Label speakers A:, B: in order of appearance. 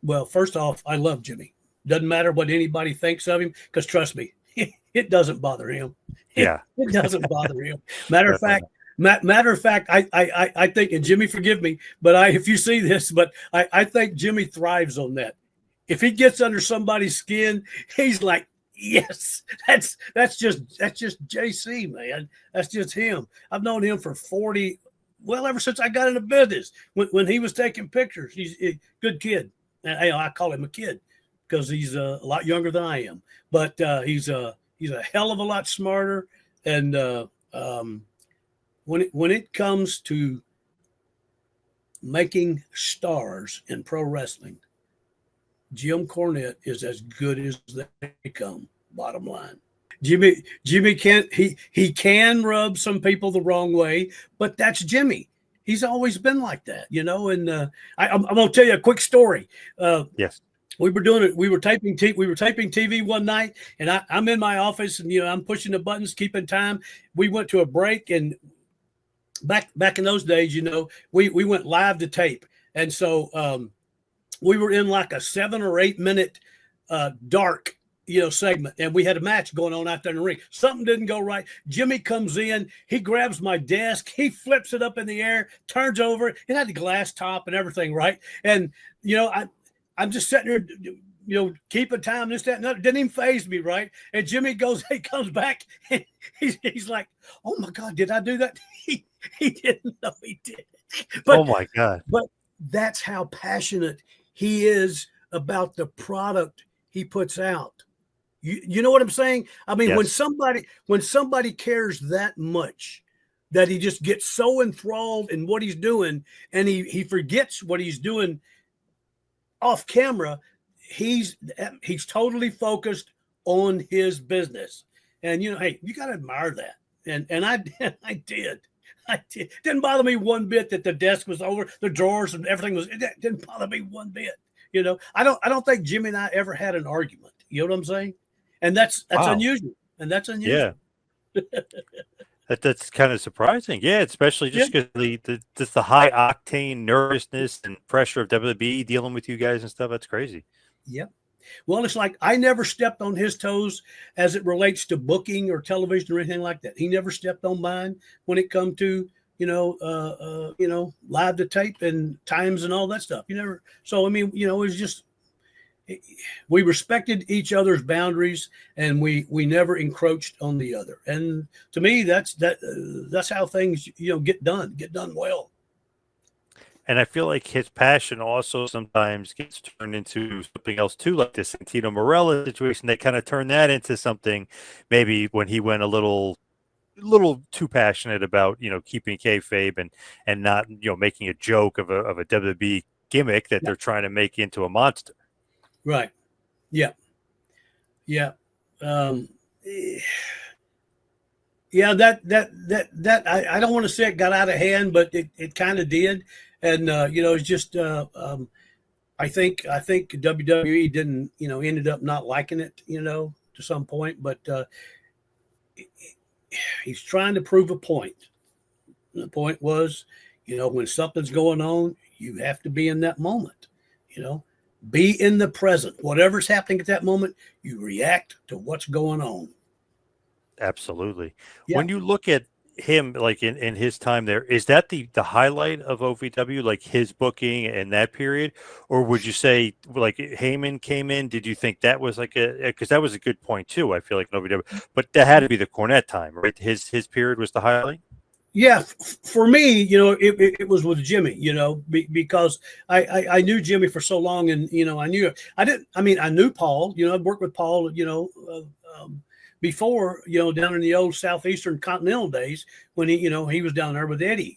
A: Well, first off, I love Jimmy. Doesn't matter what anybody thinks of him, because trust me, it doesn't bother him.
B: Yeah,
A: It doesn't bother him. Matter of fact,
B: definitely.
A: matter of fact, I think, and Jimmy, forgive me, but if you see this, but I think Jimmy thrives on that. If he gets under somebody's skin, he's like, yes, that's just JC, man. That's just him. I've known him for 40, well, ever since I got into business. When he was taking pictures, he's a good kid. I call him a kid because he's a lot younger than I am, but he's a hell of a lot smarter. And when it comes to making stars in pro wrestling, Jim Cornette is as good as they come. Bottom line, Jimmy can he can rub some people the wrong way, but that's Jimmy. He's always been like that, you know. And I'm gonna tell you a quick story.
B: Yes.
A: We were doing it. We were taping TV one night, and I'm in my office, and I'm pushing the buttons, keeping time. We went to a break, and back in those days, we went live to tape, and so we were in like a 7 or 8 minute dark segment, and we had a match going on out there in the ring. Something didn't go right. Jimmy comes in, he grabs my desk, he flips it up in the air, turns over. It had the glass top and everything, right? And I'm just sitting there, keeping time, this, that, and that. It didn't even faze me, right? And Jimmy he comes back, and he's like, "Oh my God, did I do that?" He didn't know he did. But,
B: oh my God.
A: But that's how passionate he is about the product he puts out. You know what I'm saying? I mean,
B: Yes.
A: when somebody cares that much, that he just gets so enthralled in what he's doing, and he forgets what he's doing off camera, he's totally focused on his business. And hey, you got to admire that. And I did. Didn't bother me one bit that the desk was over, the drawers and everything it didn't bother me one bit. I don't think Jimmy and I ever had an argument. You know what I'm saying? And that's
B: Wow.
A: unusual. And that's unusual.
B: Yeah. That's kind of surprising. Yeah, especially just because the high octane nervousness and pressure of WWE dealing with you guys and stuff. That's crazy.
A: Yep. Well, it's like I never stepped on his toes as it relates to booking or television or anything like that. He never stepped on mine when it come to live to tape and times and all that stuff. So I mean, it was just, we respected each other's boundaries, and we never encroached on the other. And to me, that's how things get done well.
B: And I feel like his passion also sometimes gets turned into something else too, like the Santino Marella situation. They kind of turned that into something maybe when he went a little too passionate about keeping kayfabe and not making a joke of a WWE gimmick that they're trying to make into a monster.
A: Right. Yeah. Yeah. Yeah. That I don't want to say it got out of hand, but it kind of did. And it's just I think WWE didn't ended up not liking it to some point, but he's trying to prove a point. And the point was, when something's going on, you have to be in that moment. Be in the present. Whatever's happening at that moment, you react to what's going on.
B: Absolutely.
A: Yeah.
B: When you look at him, like in his time there, is that the highlight of OVW, like his booking in that period? Or would you say like Heyman came in? Did you think that was like because that was a good point too, I feel like in OVW, but that had to be the Cornette time, right? His period was the highlight.
A: Yeah, for me, it was with Jimmy, because I knew Jimmy for so long, and I knew Paul, I'd worked with Paul, before, down in the old Southeastern Continental days when he was down there with Eddie,